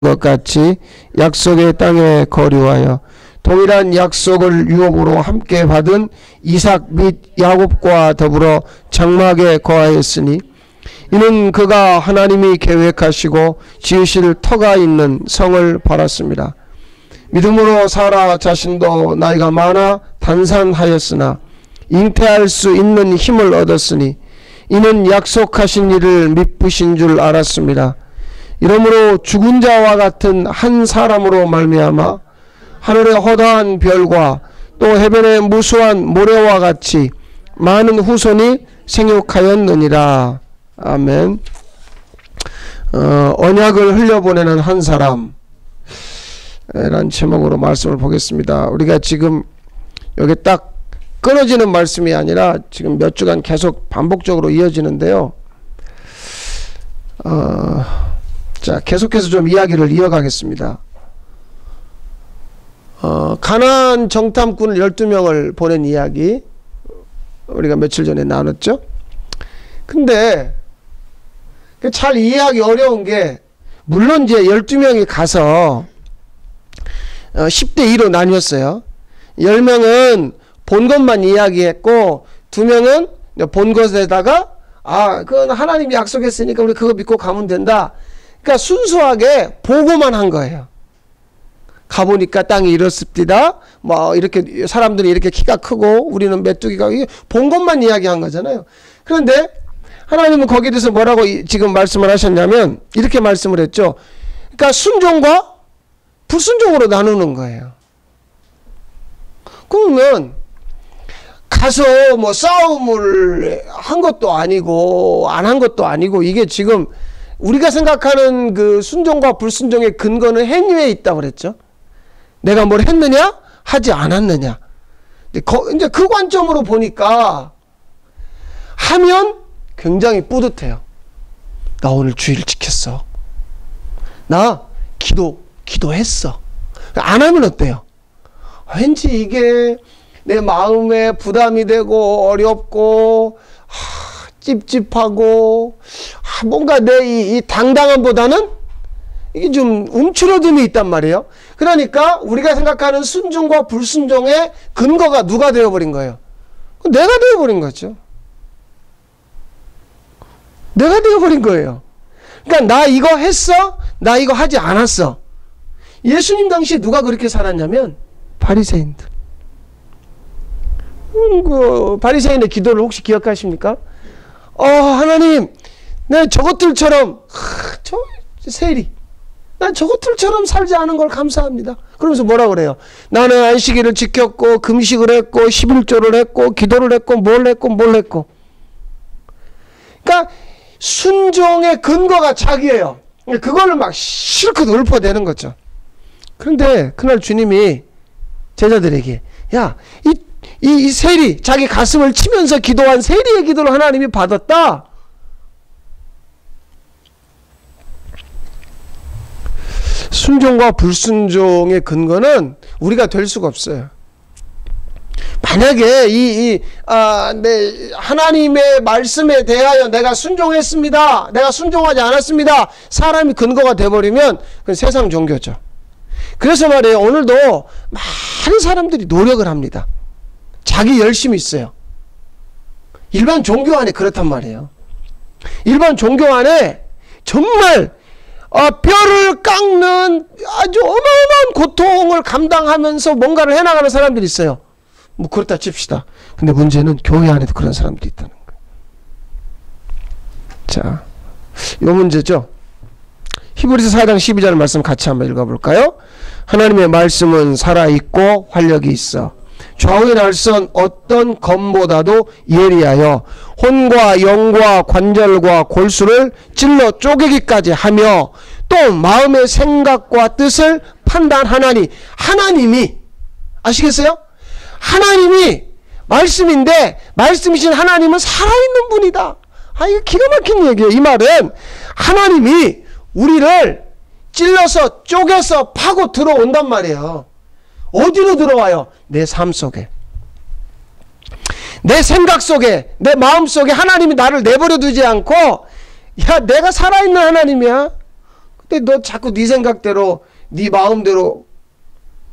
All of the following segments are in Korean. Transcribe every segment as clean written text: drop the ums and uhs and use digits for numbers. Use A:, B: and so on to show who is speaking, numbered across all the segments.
A: 것 같이 약속의 땅에 거류하여 동일한 약속을 유업으로 함께 받은 이삭 및 야곱과 더불어 장막에 거하였으니 이는 그가 하나님이 계획하시고 지으실 터가 있는 성을 바랐습니다. 믿음으로 사라 자신도 나이가 많아 단산하였으나 잉태할 수 있는 힘을 얻었으니 이는 약속하신 일을 미쁘신 줄 알았습니다. 이러므로 죽은 자와 같은 한 사람으로 말미암아 하늘의 허다한 별과 또 해변의 무수한 모래와 같이 많은 후손이 생육하였느니라. 아멘. 언약을 흘려보내는 한 사람 라는 제목으로 말씀을 보겠습니다. 우리가 지금 여기 딱 끊어지는 말씀이 아니라 지금 몇 주간 계속 반복적으로 이어지는데요. 자, 계속해서 좀 이야기를 이어가겠습니다. 가나안 정탐꾼 12명을 보낸 이야기 우리가 며칠 전에 나눴죠. 근데 잘 이해하기 어려운 게, 물론 이제 12명이 가서 10대 2로 나뉘었어요. 10명은 본 것만 이야기했고 2명은 본 것에다가 그건 하나님이 약속했으니까 우리 그거 믿고 가면 된다. 그러니까 순수하게 보고만 한 거예요. 가보니까 땅이 이렇습니다. 뭐 이렇게 사람들이 이렇게 키가 크고 우리는 메뚜기가, 본 것만 이야기한 거잖아요. 그런데 하나님은 거기에 대해서 뭐라고 지금 말씀을 하셨냐면 이렇게 말씀을 했죠. 그러니까 순종과 불순종으로 나누는 거예요. 그러면 가서 뭐 싸움을 한 것도 아니고 안 한 것도 아니고, 이게 지금 우리가 생각하는 그 순종과 불순종의 근거는 행위에 있다고 그랬죠. 내가 뭘 했느냐 하지 않았느냐. 이제 그 관점으로 보니까 하면 굉장히 뿌듯해요. 나 오늘 주일 지켰어. 나 기도했어. 안 하면 어때요? 왠지 이게 내 마음에 부담이 되고 어렵고 찝찝하고 뭔가 내 이 당당함보다는 이게 좀 움츠러듦이 있단 말이에요. 그러니까 우리가 생각하는 순종과 불순종의 근거가 누가 되어버린 거예요? 내가 되어버린 거죠. 내가 되어버린 거예요. 그러니까 나 이거 했어? 나 이거 하지 않았어? 예수님 당시에 누가 그렇게 살았냐면 바리새인들. 바리새인의 기도를 혹시 기억하십니까? 하나님, 내 저것들처럼 세리, 난 저것들처럼 살지 않은 걸 감사합니다. 그러면서 뭐라 그래요? 나는 안식일을 지켰고 금식을 했고 11조를 했고 기도를 했고 뭘 했고. 그러니까 순종의 근거가 자기예요. 그걸로 막 실컷 읊어대는 거죠. 그런데 그날 주님이 제자들에게, 야, 이 세리, 자기 가슴을 치면서 기도한 세리의 기도를 하나님이 받았다. 순종과 불순종의 근거는 우리가 될 수가 없어요. 만약에 하나님의 말씀에 대하여 내가 순종했습니다, 내가 순종하지 않았습니다, 사람이 근거가 돼버리면 그건 세상 종교죠. 그래서 말이에요, 오늘도 많은 사람들이 노력을 합니다. 자기 열심이 있어요. 일반 종교 안에 그렇단 말이에요. 일반 종교 안에 정말 뼈를 깎는 아주 어마어마한 고통을 감당하면서 뭔가를 해나가는 사람들이 있어요. 뭐 그렇다 칩시다. 근데 문제는 교회 안에도 그런 사람들이 있다는 거예요. 자, 요 문제죠. 히브리서 4장 12절 말씀 같이 한번 읽어볼까요? 하나님의 말씀은 살아있고 활력이 있어 좌우의 날선 어떤 검보다도 예리하여 혼과 영과 관절과 골수를 찔러 쪼개기까지 하며 또 마음의 생각과 뜻을 판단하나니. 하나님이, 아시겠어요? 하나님이 말씀인데 말씀이신 하나님은 살아있는 분이다. 이거 기가 막힌 얘기예요. 이 말은 하나님이 우리를 찔러서 쪼개서 파고 들어온단 말이에요. 어디로 들어와요? 내 삶 속에, 내 생각 속에, 내 마음 속에 하나님이 나를 내버려 두지 않고, 야, 내가 살아있는 하나님이야. 근데 너 자꾸 네 생각대로 네 마음대로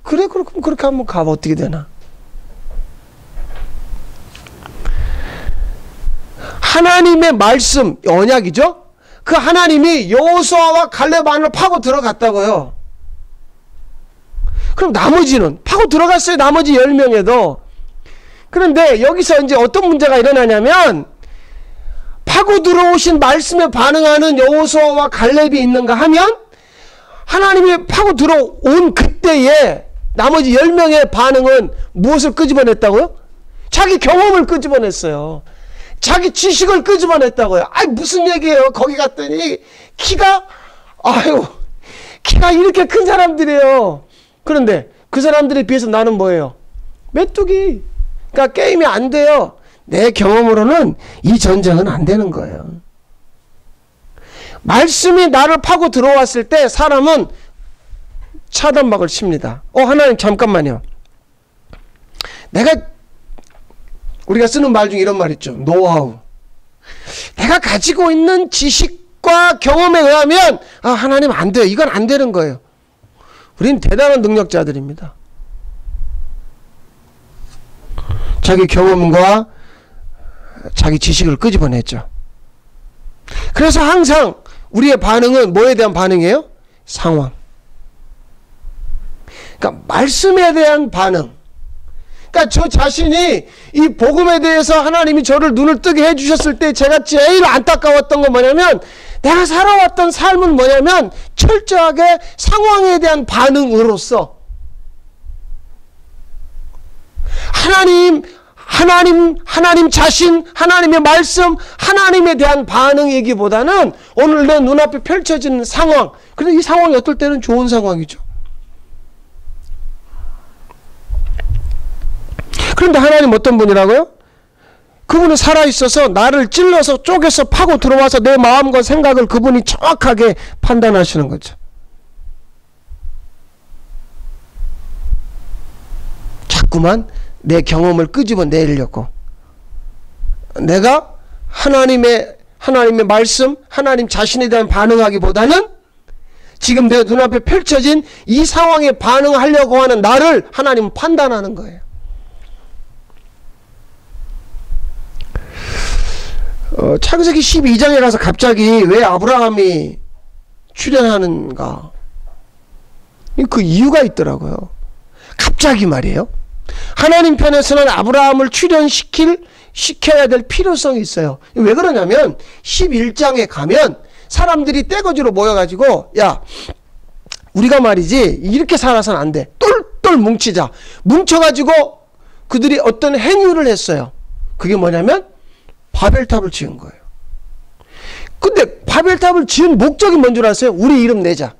A: 그래 그럼 그렇게 한번 가봐. 어떻게 되나? 하나님의 말씀 언약이죠. 그 하나님이 여호수아와 갈렙 안을 파고 들어갔다고요. 그럼 나머지는 파고 들어갔어요. 나머지 10명에도. 그런데 여기서 이제 어떤 문제가 일어나냐면 파고 들어오신 말씀에 반응하는 여호수아와 갈렙이 있는가 하면 하나님이 파고 들어온 그때에 나머지 10명의 반응은 무엇을 끄집어냈다고요? 자기 경험을 끄집어냈어요. 자기 지식을 끄집어냈다고요. 아이 무슨 얘기예요? 거기 갔더니 키가 이렇게 큰 사람들이에요. 그런데 그 사람들에 비해서 나는 뭐예요? 메뚜기. 그러니까 게임이 안 돼요. 내 경험으로는 이 전쟁은 안 되는 거예요. 말씀이 나를 파고 들어왔을 때 사람은 차단막을 칩니다. 하나님 잠깐만요. 우리가 쓰는 말 중에 이런 말 있죠. 노하우. 내가 가지고 있는 지식과 경험에 의하면 하나님 안 돼요. 이건 안 되는 거예요. 우린 대단한 능력자들입니다. 자기 경험과 자기 지식을 끄집어냈죠. 그래서 항상 우리의 반응은 뭐에 대한 반응이에요? 상황. 그러니까 말씀에 대한 반응. 그러니까 저 자신이 이 복음에 대해서 하나님이 저를 눈을 뜨게 해주셨을 때 제가 제일 안타까웠던 건 뭐냐면 내가 살아왔던 삶은 뭐냐면 철저하게 상황에 대한 반응으로서 하나님 자신, 하나님의 말씀, 하나님에 대한 반응이기보다는 오늘 내 눈앞에 펼쳐지는 상황. 그런데 이 상황이 어떨 때는 좋은 상황이죠. 그런데 하나님 어떤 분이라고요? 그분은 살아있어서 나를 찔러서 쪼개서 파고 들어와서 내 마음과 생각을 그분이 정확하게 판단하시는 거죠. 자꾸만 내 경험을 끄집어내려고 내가 하나님의 말씀, 하나님 자신에 대한 반응하기보다는 지금 내 눈앞에 펼쳐진 이 상황에 반응하려고 하는 나를 하나님은 판단하는 거예요. 창세기 12장에 가서 갑자기 왜 아브라함이 출연하는가? 그 이유가 있더라고요. 갑자기 말이에요. 하나님 편에서는 아브라함을 출연시켜야 될 필요성이 있어요. 왜 그러냐면 11장에 가면 사람들이 떼거지로 모여가지고 야 우리가 말이지 이렇게 살아서는 안 돼. 똘똘 뭉치자. 뭉쳐가지고 그들이 어떤 행위를 했어요. 그게 뭐냐면 바벨탑을 지은 거예요. 근데 바벨탑을 지은 목적이 뭔 줄 아세요? 우리 이름 내자.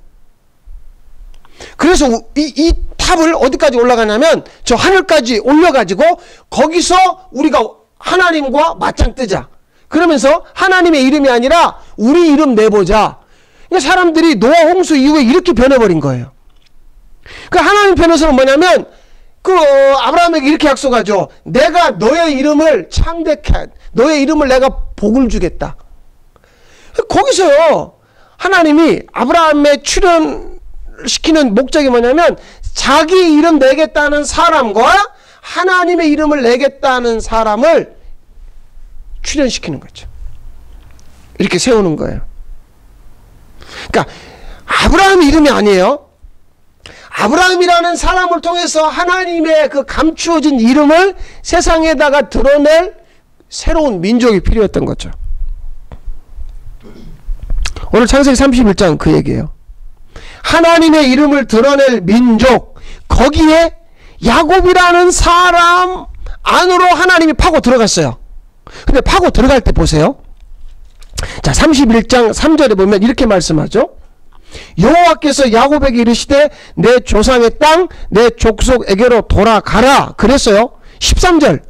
A: 그래서 이 탑을 어디까지 올라가냐면 저 하늘까지 올려가지고 거기서 우리가 하나님과 맞짱 뜨자. 그러면서 하나님의 이름이 아니라 우리 이름 내보자. 그러니까 사람들이 노아 홍수 이후에 이렇게 변해버린 거예요. 그 하나님 편에서는 뭐냐면 아브라함에게 이렇게 약속하죠. 내가 너의 이름을 너의 이름을 내가 복을 주겠다. 거기서요 하나님이 아브라함의 출연시키는 목적이 뭐냐면 자기 이름 내겠다는 사람과 하나님의 이름을 내겠다는 사람을 출연시키는 거죠. 이렇게 세우는 거예요. 그러니까 아브라함 이름이 아니에요. 아브라함이라는 사람을 통해서 하나님의 그 감추어진 이름을 세상에다가 드러낼 새로운 민족이 필요했던 거죠. 오늘 창세기 31장 그 얘기예요. 하나님의 이름을 드러낼 민족, 거기에 야곱이라는 사람 안으로 하나님이 파고 들어갔어요. 근데 파고 들어갈 때 보세요. 자, 31장 3절에 보면 이렇게 말씀하죠. 여호와께서 야곱에게 이르시되 내 조상의 땅 내 족속에게로 돌아가라 그랬어요. 13절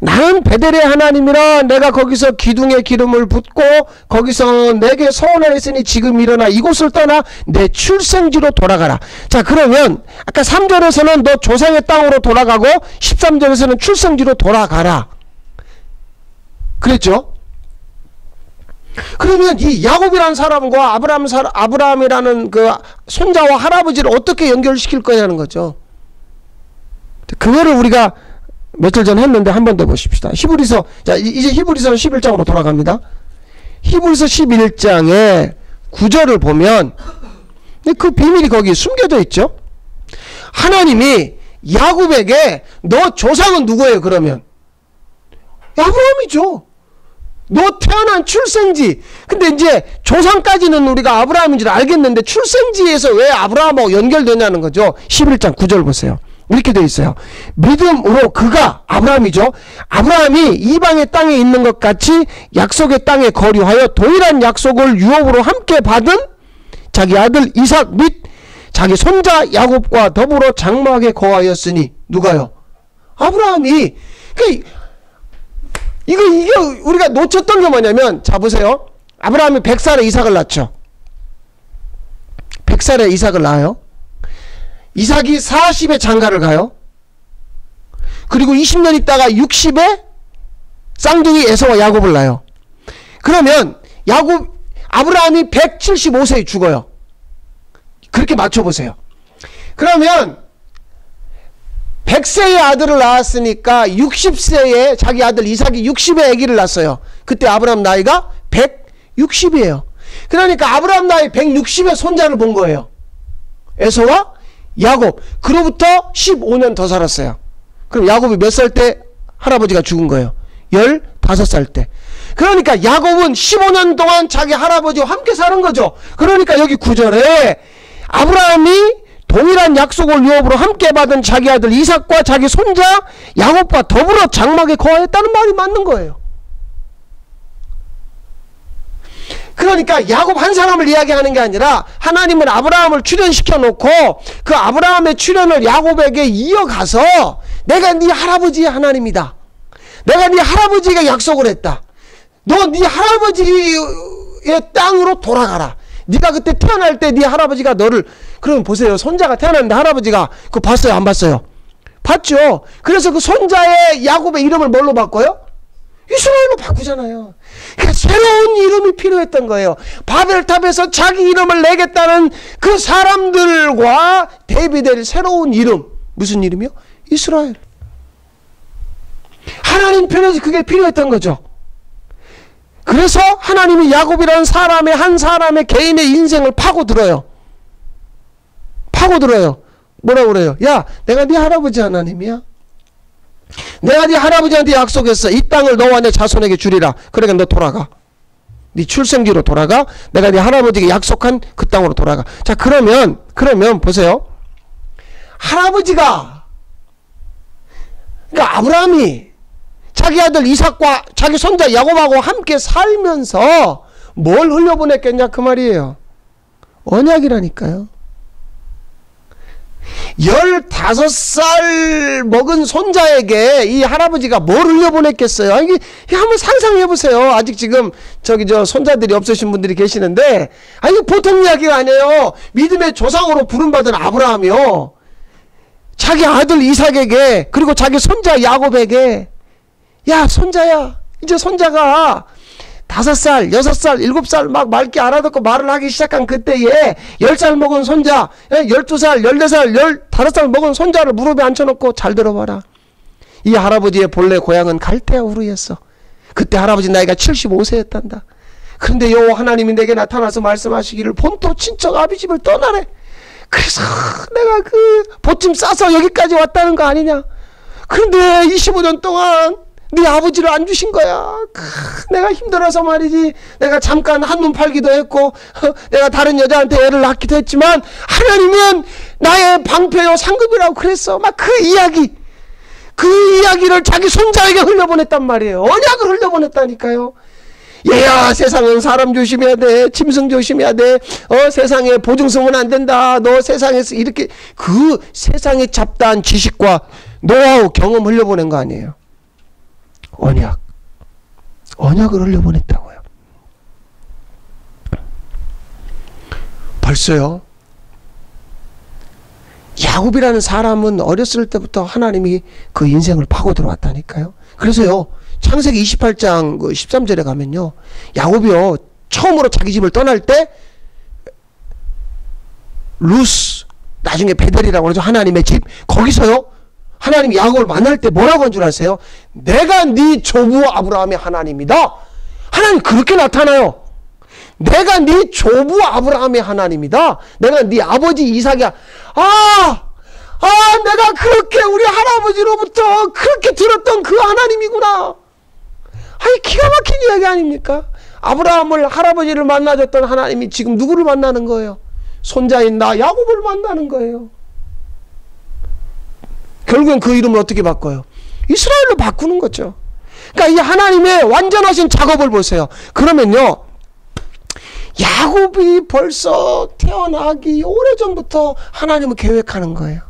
A: 나는 베델의 하나님이라 내가 거기서 기둥에 기름을 붓고 거기서 내게 서원하였으니 지금 일어나 이곳을 떠나 내 출생지로 돌아가라. 자, 그러면 아까 3절에서는 너 조상의 땅으로 돌아가고 13절에서는 출생지로 돌아가라 그랬죠. 그러면 이 야곱이라는 사람과 아브라함이라는 그 손자와 할아버지를 어떻게 연결시킬 거냐는 거죠. 그거를 우리가 며칠 전에 했는데 한 번 더 보십시다. 히브리서, 자, 이제 히브리서 11장으로 돌아갑니다. 히브리서 11장에 9절을 보면 그 비밀이 거기 숨겨져 있죠. 하나님이 야곱에게 너 조상은 누구예요? 그러면 아브라함이죠. 너 태어난 출생지. 근데 이제 조상까지는 우리가 아브라함인 줄 알겠는데 출생지에서 왜 아브라함하고 연결되냐는 거죠. 11장 9절 보세요. 이렇게 되어 있어요. 믿음으로 그가, 아브라함이죠. 아브라함이 이방의 땅에 있는 것 같이 약속의 땅에 거류하여 동일한 약속을 유업으로 함께 받은 자기 아들 이삭 및 자기 손자 야곱과 더불어 장막에 거하였으니. 누가요? 아브라함이. 이게 우리가 놓쳤던 게 뭐냐면, 자 보세요. 아브라함이 100살에 이삭을 낳죠. 100살에 이삭을 낳아요. 이삭이 40에 장가를 가요. 그리고 20년 있다가 60에 쌍둥이 에서와 야곱을 낳아요. 그러면 아브라함이 175세에 죽어요. 그렇게 맞춰보세요. 그러면 100세의 아들을 낳았으니까 60세에 자기 아들 이삭이 60에 아기를 낳았어요. 그때 아브라함 나이가 160이에요. 그러니까 아브라함 나이 160에 손자를 본 거예요. 에서와 야곱. 그로부터 15년 더 살았어요. 그럼 야곱이 몇 살 때 할아버지가 죽은 거예요? 15살 때. 그러니까 야곱은 15년 동안 자기 할아버지와 함께 사는 거죠. 그러니까 여기 9절에 아브라함이 동일한 약속을 유업으로 함께 받은 자기 아들 이삭과 자기 손자 야곱과 더불어 장막에 거하였다는 말이 맞는 거예요. 그러니까 야곱 한 사람을 이야기하는 게 아니라 하나님은 아브라함을 출현시켜 놓고 그 아브라함의 출현을 야곱에게 이어가서 내가 네 할아버지의 하나님이다. 내가 네 할아버지가 약속을 했다. 너 네 할아버지의 땅으로 돌아가라. 네가 그때 태어날 때 네 할아버지가 너를, 그럼 보세요. 손자가 태어났는데 할아버지가 그거 봤어요? 안 봤어요? 봤죠. 그래서 그 손자의 야곱의 이름을 뭘로 바꿔요? 이스라엘로 바꾸잖아요. 그러니까 새로운 이름이 필요했던 거예요. 바벨탑에서 자기 이름을 내겠다는 그 사람들과 대비될 새로운 이름. 무슨 이름이요? 이스라엘. 하나님 편에서 그게 필요했던 거죠. 그래서 하나님이 야곱이라는 사람의 한 사람의 개인의 인생을 파고들어요. 파고들어요. 뭐라고 그래요? 야, 내가 네 할아버지 하나님이야. 내가 네 할아버지한테 약속했어. 이 땅을 너와 내 자손에게 주리라. 그러니까 너 돌아가. 네 출생지로 돌아가. 내가 네 할아버지에게 약속한 그 땅으로 돌아가. 자, 그러면 보세요. 할아버지가, 그러니까 아브라함이 자기 아들 이삭과 자기 손자 야곱하고 함께 살면서 뭘 흘려보냈겠냐 그 말이에요. 언약이라니까요. 15살 먹은 손자에게 이 할아버지가 뭘 흘려보냈겠어요? 아니, 한번 상상해보세요. 아직 지금 손자들이 없으신 분들이 계시는데, 아니, 보통 이야기가 아니에요. 믿음의 조상으로 부름받은 아브라함이요. 자기 아들 이삭에게, 그리고 자기 손자 야곱에게, 야, 손자야, 이제 손자가 5살, 6살, 7살 막 말귀 알아듣고 말을 하기 시작한 그때에 10살 먹은 손자, 12살, 14살, 15살 먹은 손자를 무릎에 앉혀놓고 잘 들어봐라. 이 할아버지의 본래 고향은 갈대아 우르였어. 그때 할아버지 나이가 75세였단다. 그런데 여호와 하나님이 내게 나타나서 말씀하시기를 본토 친척 아비집을 떠나래. 그래서 내가 그 보침 싸서 여기까지 왔다는 거 아니냐. 그런데 25년 동안 네 아버지를 안 주신 거야. 내가 힘들어서 말이지. 내가 잠깐 한눈 팔기도 했고 내가 다른 여자한테 애를 낳기도 했지만 하나님은 나의 방패요 상급이라고 그랬어. 막 그 이야기를 자기 손자에게 흘려보냈단 말이에요. 언약을 흘려보냈다니까요. 얘야, 세상은 사람 조심해야 돼. 짐승 조심해야 돼. 세상에 보증성은 안 된다. 너 세상에서 이렇게 그 세상에 잡다한 지식과 노하우 경험 흘려보낸 거 아니에요. 언약을 흘려보냈다고요. 벌써요. 야곱이라는 사람은 어렸을 때부터 하나님이 그 인생을 파고 들어왔다니까요. 그래서요, 창세기 28장 13절에 가면요, 야곱이요 처음으로 자기 집을 떠날 때 루스, 나중에 베델이라고 그러죠, 하나님의 집, 거기서요 하나님이 야곱을 만날 때 뭐라고 한 줄 아세요? 내가 네 조부 아브라함의 하나님이다. 하나님 그렇게 나타나요. 내가 네 조부 아브라함의 하나님이다. 내가 네 아버지 이삭이야. 내가 그렇게 우리 할아버지로부터 그렇게 들었던 그 하나님이구나. 아니, 기가 막힌 이야기 아닙니까? 아브라함을, 할아버지를 만나줬던 하나님이 지금 누구를 만나는 거예요? 손자인 나 야곱을 만나는 거예요. 결국엔 그 이름을 어떻게 바꿔요? 이스라엘로 바꾸는 거죠. 그러니까 이 하나님의 완전하신 작업을 보세요. 그러면요, 야곱이 벌써 태어나기 오래전부터 하나님은 계획하는 거예요.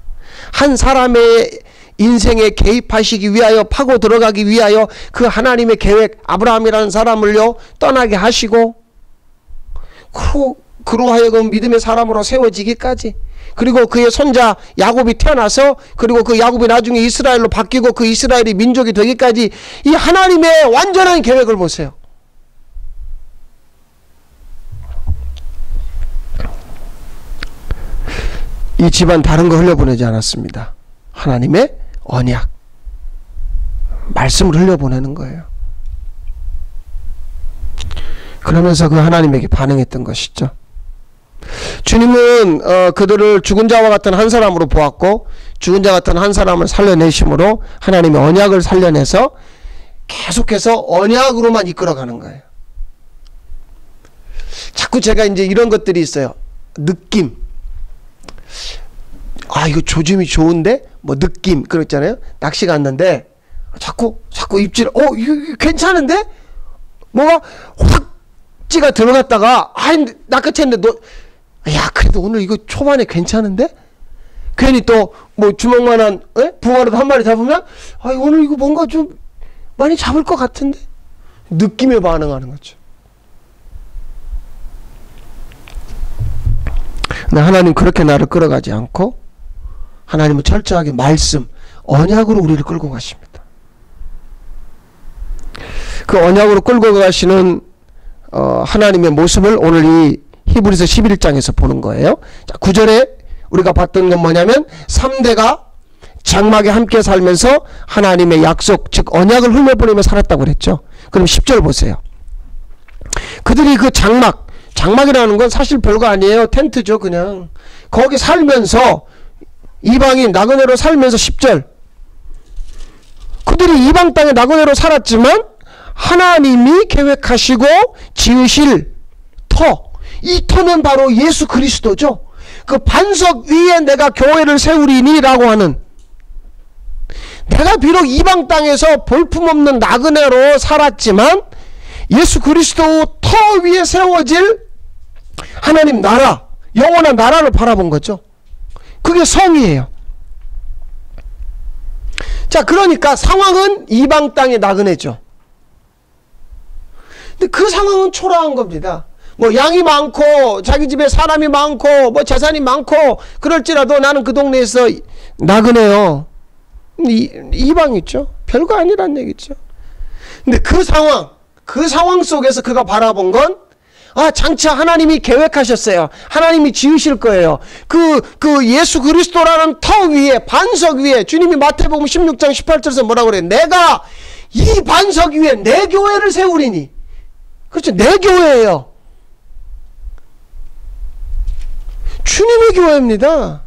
A: 한 사람의 인생에 개입하시기 위하여, 파고 들어가기 위하여 그 하나님의 계획, 아브라함이라는 사람을요 떠나게 하시고, 그로 하여금 믿음의 사람으로 세워지기까지, 그리고 그의 손자 야곱이 태어나서, 그리고 그 야곱이 나중에 이스라엘로 바뀌고 그 이스라엘이 민족이 되기까지 이 하나님의 완전한 계획을 보세요. 이 집안 다른 거 흘려보내지 않았습니다. 하나님의 언약, 말씀을 흘려보내는 거예요. 그러면서 그 하나님에게 반응했던 것이죠. 주님은 그들을 죽은 자와 같은 한 사람으로 보았고, 죽은 자 같은 한 사람을 살려내심으로 하나님의 언약을 살려내서 계속해서 언약으로만 이끌어가는 거예요. 자꾸 제가 이제 이런 것들이 있어요. 느낌, 이거 조짐이 좋은데, 뭐 느낌, 그랬잖아요. 낚시 갔는데 자꾸 입질, 이거 괜찮은데, 뭐가 확지가 들어갔다가 낚아챘는데 그래도 오늘 이거 초반에 괜찮은데, 괜히 또 뭐 주먹만한 붕어라도 한 마리 잡으면 오늘 이거 뭔가 좀 많이 잡을 것 같은데, 느낌에 반응하는 거죠. 근데 하나님 그렇게 나를 끌어가지 않고, 하나님은 철저하게 말씀, 언약으로 우리를 끌고 가십니다. 그 언약으로 끌고 가시는 하나님의 모습을 오늘 이 히브리서 11장에서 보는 거예요. 자, 9절에 우리가 봤던 건 뭐냐면, 3대가 장막에 함께 살면서 하나님의 약속, 즉 언약을 흘려보내며 살았다고 그랬죠. 그럼 10절 보세요. 그들이 그 장막이라는 건 사실 별거 아니에요. 텐트죠. 그냥 거기 살면서, 이방인 나그네로 살면서, 10절, 그들이 이방 땅에 나그네로 살았지만 하나님이 계획하시고 지으실 터, 이 터는 바로 예수 그리스도죠. 그 반석 위에 내가 교회를 세우리니 라고 하는, 내가 비록 이방 땅에서 볼품없는 나그네로 살았지만 예수 그리스도 터 위에 세워질 하나님 나라, 영원한 나라를 바라본 거죠. 그게 성이에요. 자, 그러니까 상황은 이방 땅의 나그네죠. 근데 그 상황은 초라한 겁니다. 뭐 양이 많고 자기 집에 사람이 많고 뭐 재산이 많고 그럴지라도 나는 그 동네에서 나그네요. 이방이죠. 별거 아니란 얘기죠. 근데 그 상황 속에서 그가 바라본 건, 장차 하나님이 계획하셨어요. 하나님이 지으실 거예요. 그 예수 그리스도라는 터 위에, 반석 위에, 주님이 마태복음 16장 18절에서 뭐라고 그래요? 내가 이 반석 위에 내 교회를 세우리니. 그렇죠. 내 교회예요. 주님의 교회입니다.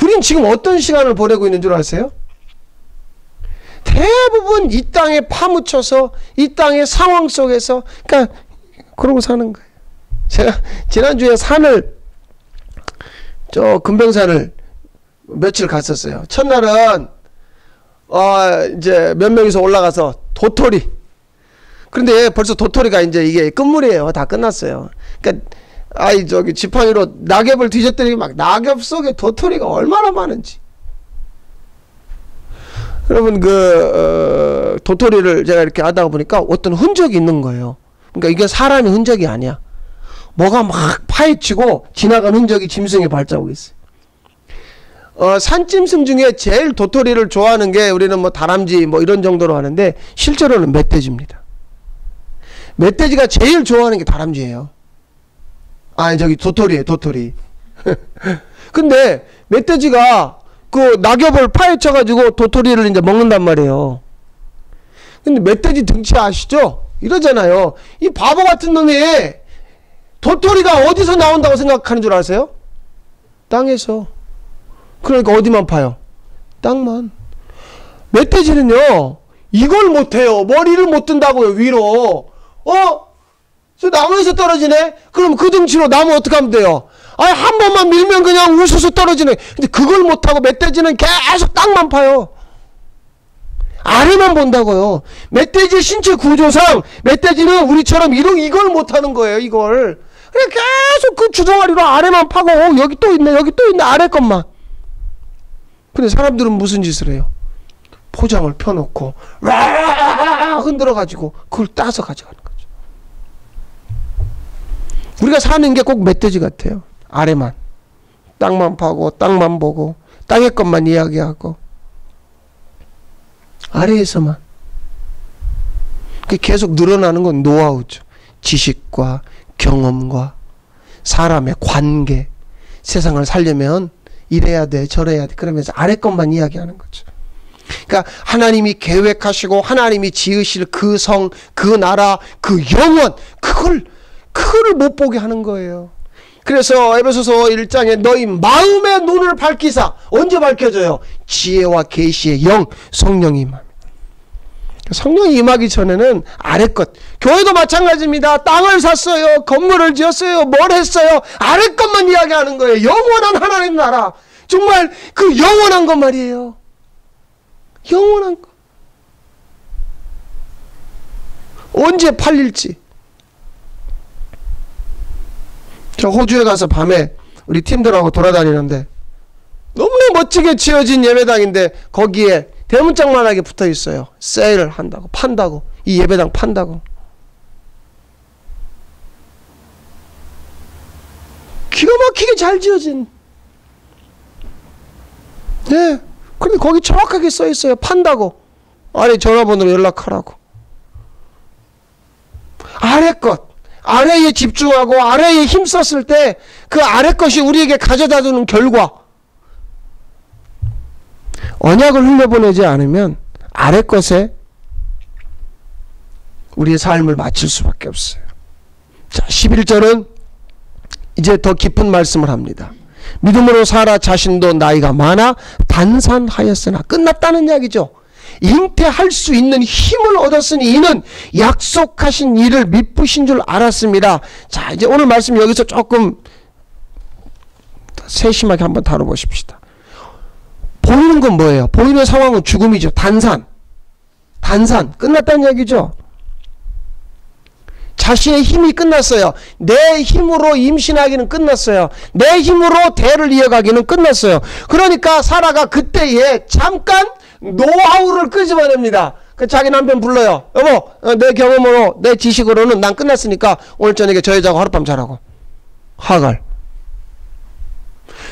A: 우린 지금 어떤 시간을 보내고 있는 줄 아세요? 대부분 이 땅에 파묻혀서, 이 땅의 상황 속에서, 그러니까 그러고 사는 거예요. 제가 지난주에 금병산을 며칠 갔었어요. 첫날은 이제 몇 명이서 올라가서 도토리, 그런데 벌써 도토리가 이제 이게 끝물이에요. 다 끝났어요. 그러니까 지팡이로 낙엽을 뒤졌더니 막 낙엽 속에 도토리가 얼마나 많은지. 여러분, 도토리를 제가 이렇게 하다가 보니까 어떤 흔적이 있는 거예요. 그러니까 이게 사람의 흔적이 아니야. 뭐가 막 파헤치고 지나간 흔적이 짐승의 발자국이 있어요. 산짐승 중에 제일 도토리를 좋아하는 게 우리는 뭐 다람쥐 뭐 이런 정도로 하는데 실제로는 멧돼지입니다. 멧돼지가 제일 좋아하는 게 다람쥐예요. 아니 저기 도토리예요, 도토리. 근데 멧돼지가 그 낙엽을 파헤쳐가지고 도토리를 이제 먹는단 말이에요. 근데 멧돼지 등치 아시죠? 이러잖아요. 이 바보 같은 놈이 도토리가 어디서 나온다고 생각하는 줄 아세요? 땅에서. 그러니까 어디만 파요? 땅만. 멧돼지는요 이걸 못해요. 머리를 못 든다고요. 위로. 저 나무에서 떨어지네? 그럼 그 등치로 나무 어떻게 하면 돼요? 아니 한 번만 밀면 그냥 우수수 떨어지네. 근데 그걸 못하고 멧돼지는 계속 땅만 파요. 아래만 본다고요. 멧돼지 신체 구조상 멧돼지는 우리처럼 이걸 못하는 거예요. 이걸. 그래 계속 그 주둥아리로 아래만 파고 여기 또 있네, 여기 또 있네, 아래 것만. 근데 사람들은 무슨 짓을 해요? 포장을 펴놓고 와 흔들어가지고 그걸 따서 가져가는 거죠. 우리가 사는 게 꼭 멧돼지 같아요. 아래만. 땅만 파고 땅만 보고 땅의 것만 이야기하고 아래에서만. 계속 늘어나는 건 노하우죠. 지식과 경험과 사람의 관계. 세상을 살려면 이래야 돼 저래야 돼 그러면서 아래 것만 이야기하는 거죠. 그러니까 하나님이 계획하시고 하나님이 지으실 그 성, 그 나라, 그 영원 그걸 못 보게 하는 거예요. 그래서 에베소서 1장에 너희 마음의 눈을 밝히사. 언제 밝혀져요? 지혜와 계시의 영, 성령이 임합니다. 성령이 임하기 전에는 아래 것. 교회도 마찬가지입니다. 땅을 샀어요. 건물을 지었어요. 뭘 했어요. 아래 것만 이야기하는 거예요. 영원한 하나님 나라. 정말 그 영원한 것 말이에요. 영원한 것. 언제 팔릴지. 저 호주에 가서 밤에 우리 팀들하고 돌아다니는데 너무나 멋지게 지어진 예배당인데 거기에 대문짝만하게 붙어 있어요. 세일을 한다고, 판다고. 이 예배당 판다고. 기가 막히게 잘 지어진. 네. 근데 거기 정확하게 써 있어요. 판다고. 아래 전화번호로 연락하라고. 아래 것. 아래에 집중하고 아래에 힘썼을 때 그 아래 것이 우리에게 가져다 주는 결과. 언약을 흘려보내지 않으면 아래 것에 우리의 삶을 마칠 수밖에 없어요. 자, 11절은 이제 더 깊은 말씀을 합니다. 믿음으로 사라 자신도 나이가 많아 단산하였으나. 끝났다는 이야기죠. 잉태할 수 있는 힘을 얻었으니 이는 약속하신 일을 미쁘신 줄 알았습니다. 자, 이제 오늘 말씀 여기서 조금 세심하게 한번 다뤄보십시다. 보이는 건 뭐예요? 보이는 상황은 죽음이죠. 단산. 끝났다는 얘기죠. 자신의 힘이 끝났어요. 내 힘으로 임신하기는 끝났어요. 내 힘으로 대를 이어가기는 끝났어요. 그러니까 사라가 그때에 잠깐 노하우를 끄집어냅니다. 자기 남편 불러요. 여보, 내 경험으로 내 지식으로는 난 끝났으니까 오늘 저녁에 저 여자하고 하룻밤 자라고. 하갈.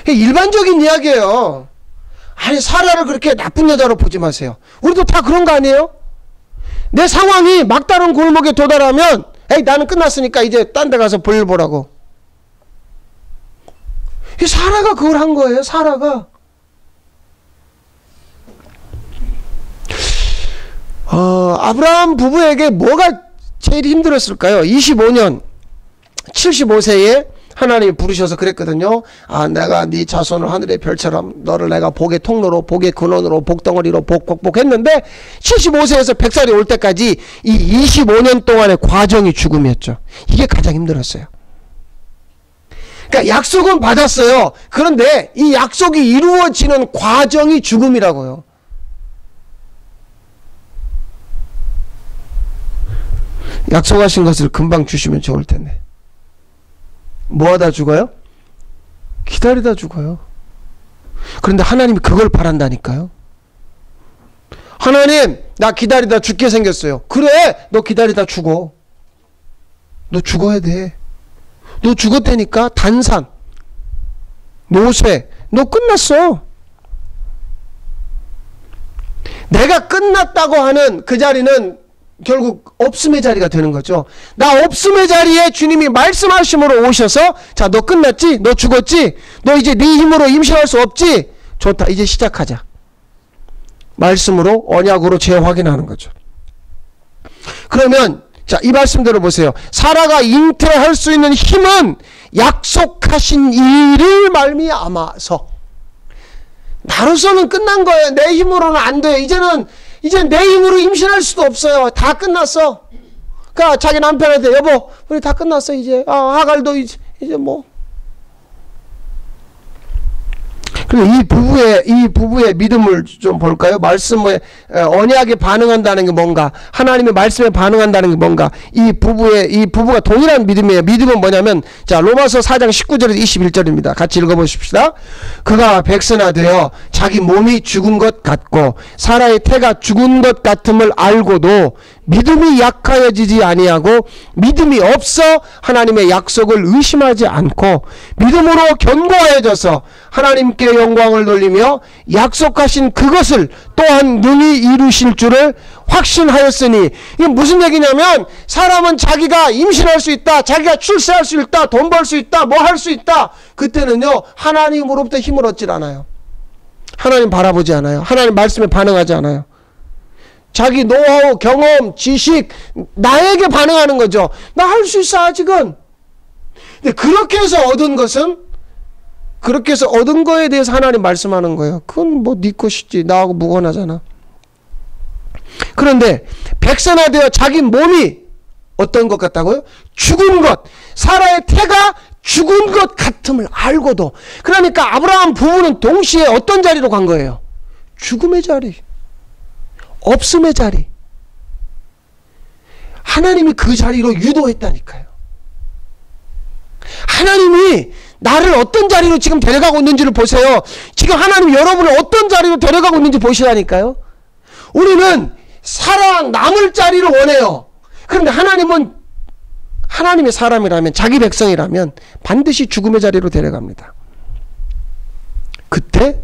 A: 일반적인 이야기예요. 아니 사라를 그렇게 나쁜 여자로 보지 마세요. 우리도 다 그런 거 아니에요? 내 상황이 막다른 골목에 도달하면 에이 나는 끝났으니까 이제 딴 데 가서 볼일 보라고. 사라가 그걸 한 거예요. 사라가. 아브라함 부부에게 뭐가 제일 힘들었을까요? 25년 75세에 하나님이 부르셔서 그랬거든요. 내가 네 자손을 하늘의 별처럼 너를 내가 복의 통로로 복의 근원으로 복덩어리로 복했는데 75세에서 100살이 올 때까지 이 25년 동안의 과정이 죽음이었죠. 이게 가장 힘들었어요. 그러니까 약속은 받았어요. 그런데 이 약속이 이루어지는 과정이 죽음이라고요. 약속하신 것을 금방 주시면 좋을 텐데. 뭐 하다 죽어요? 기다리다 죽어요. 그런데 하나님이 그걸 바란다니까요. 하나님, 나 기다리다 죽게 생겼어요. 그래, 너 기다리다 죽어. 너 죽어야 돼. 너 죽었다니까. 단산, 노쇠, 너 끝났어. 내가 끝났다고 하는 그 자리는 결국 없음의 자리가 되는 거죠. 나 없음의 자리에 주님이 말씀하심으로 오셔서 자, 너 끝났지? 너 죽었지? 너 이제 네 힘으로 임신할 수 없지? 좋다. 이제 시작하자. 말씀으로 언약으로 재확인하는 거죠. 그러면 자, 이 말씀 들어보세요. 사라가 잉태할 수 있는 힘은 약속하신 일을 말미암아서. 나로서는 끝난 거예요. 내 힘으로는 안 돼요. 이제 내 힘으로 임신할 수도 없어요. 다 끝났어. 그러니까 자기 남편한테 여보, 우리 다 끝났어 이제. 하갈도 이제 뭐. 그리고 이 부부의 믿음을 좀 볼까요? 말씀에, 언약에 반응한다는 게 뭔가, 하나님의 말씀에 반응한다는 게 뭔가, 이 부부가 동일한 믿음이에요. 믿음은 뭐냐면, 자, 로마서 4장 19절에서 21절입니다. 같이 읽어보십시다. 그가 백선화되어 자기 몸이 죽은 것 같고, 사라의 태가 죽은 것 같음을 알고도, 믿음이 약하여지지 아니하고 믿음이 없어 하나님의 약속을 의심하지 않고 믿음으로 견고하여져서 하나님께 영광을 돌리며 약속하신 그것을 또한 능히 이루실 줄을 확신하였으니. 이게 무슨 얘기냐면 사람은 자기가 임신할 수 있다, 자기가 출세할 수 있다, 돈 벌 수 있다, 뭐 할 수 있다. 그때는요 하나님으로부터 힘을 얻질 않아요. 하나님 바라보지 않아요. 하나님 말씀에 반응하지 않아요. 자기 노하우, 경험, 지식, 나에게 반응하는 거죠. 나 할 수 있어 아직은. 근데 그렇게 해서 얻은 것은, 그렇게 해서 얻은 거에 대해서 하나님 말씀하는 거예요. 그건 뭐 네 것이지, 나하고 무관하잖아. 그런데 백선화되어 자기 몸이 어떤 것 같다고요? 죽은 것, 사라의 태가 죽은 것 같음을 알고도. 그러니까 아브라함 부부는 동시에 어떤 자리로 간 거예요? 죽음의 자리, 없음의 자리. 하나님이 그 자리로 유도했다니까요. 하나님이 나를 어떤 자리로 지금 데려가고 있는지를 보세요. 지금 하나님이 여러분을 어떤 자리로 데려가고 있는지 보시라니까요. 우리는 살아남을 자리를 원해요. 그런데 하나님은, 하나님의 사람이라면, 자기 백성이라면 반드시 죽음의 자리로 데려갑니다. 그때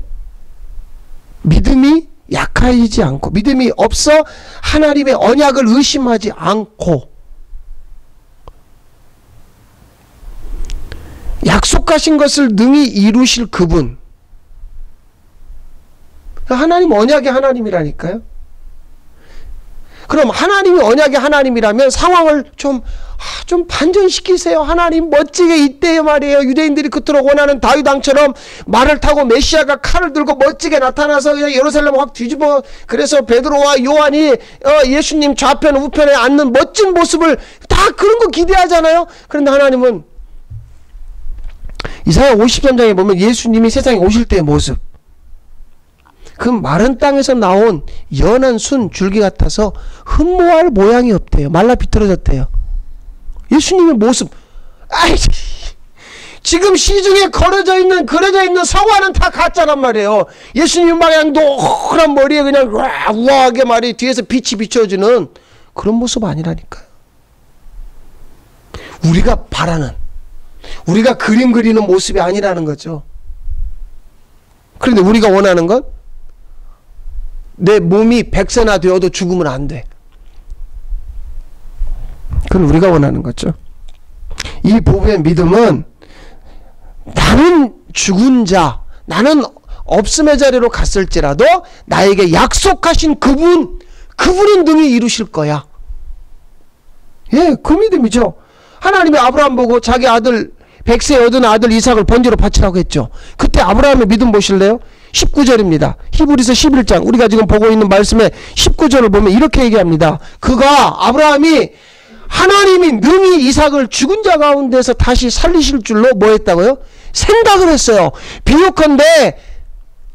A: 믿음이 약해지지 않고, 믿음이 없어 하나님의 언약을 의심하지 않고, 약속하신 것을 능히 이루실 그분. 하나님 언약의 하나님이라니까요. 그럼 하나님이 언약의 하나님이라면 상황을 좀 반전시키세요. 하나님 멋지게 이때에 말이에요. 유대인들이 그토록 원하는 다윗 왕처럼 말을 타고 메시아가 칼을 들고 멋지게 나타나서 그냥 예루살렘을 확 뒤집어, 그래서 베드로와 요한이 예수님 좌편 우편에 앉는 멋진 모습을 다 그런 거 기대하잖아요. 그런데 하나님은 이사야 53장에 보면 예수님이 세상에 오실 때의 모습, 그 마른 땅에서 나온 연한 순 줄기 같아서 흠모할 모양이 없대요. 말라 비틀어졌대요. 예수님의 모습. 지금 시중에 그려져 있는 성화는 다 가짜란 말이에요. 예수님 마냥 노란 머리에 그냥 우아하게 말이 뒤에서 빛이 비춰지는 그런 모습 아니라니까요. 우리가 바라는, 우리가 그림 그리는 모습이 아니라는 거죠. 그런데 우리가 원하는 건 내 몸이 백선화되어도 죽으면 안 돼. 그건 우리가 원하는 거죠. 이 부부의 믿음은 나는 죽은 자, 나는 없음의 자리로 갔을지라도 나에게 약속하신 그분은 능히 이루실 거야. 예, 그 믿음이죠. 하나님이 아브라함 보고 자기 아들, 100세 얻은 아들 이삭을 번제로 바치라고 했죠. 그때 아브라함의 믿음 보실래요? 19절입니다. 히브리서 11장, 우리가 지금 보고 있는 말씀의 19절을 보면 이렇게 얘기합니다. 아브라함이 하나님이 능히 이삭을 죽은 자 가운데서 다시 살리실 줄로 뭐 했다고요? 생각을 했어요. 비유컨대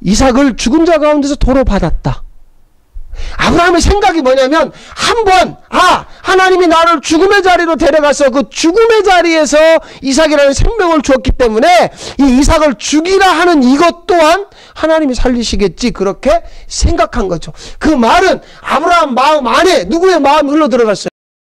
A: 이삭을 죽은 자 가운데서 도로 받았다. 아브라함의 생각이 뭐냐면, 하나님이 나를 죽음의 자리로 데려가서 그 죽음의 자리에서 이삭이라는 생명을 주었기 때문에 이 이삭을 죽이라 하는 이것 또한 하나님이 살리시겠지, 그렇게 생각한 거죠. 그 말은 아브라함 마음 안에 누구의 마음이 흘러 들어갔어요?